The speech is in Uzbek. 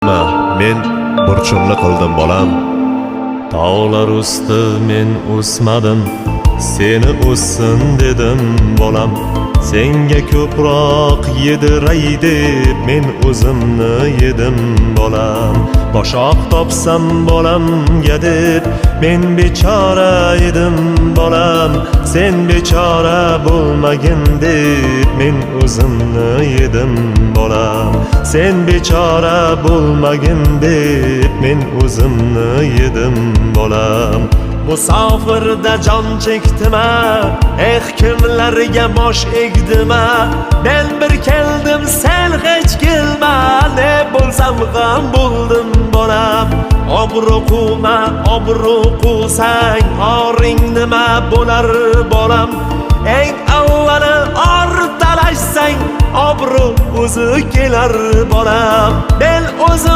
aytma, men burchimni qildim bolam. Tog'lar usti men o'smadim, seni o'ssin dedim bolam. Senga ko'proq yediray deb men o'zimni yedim bolam. Boshoq topsam bolamga deb men bechora edim bolam. Sen bechora bo'lmagin deb men o'zimni yedim bolam. Sen bechora bo'lmagin deb men o'zimni yedim bolam. Musofirda jon chekdima, kimlarga bosh egdima. Men bir keldim, sen hech kelma, ne bo'lsam ham bo'ldim bolam. Obro' quvma, obro' quvsang, oring nima bo'lar bolam. Eng avvalo or talashsang, obro' o'zi kelar bolam. Men o'zim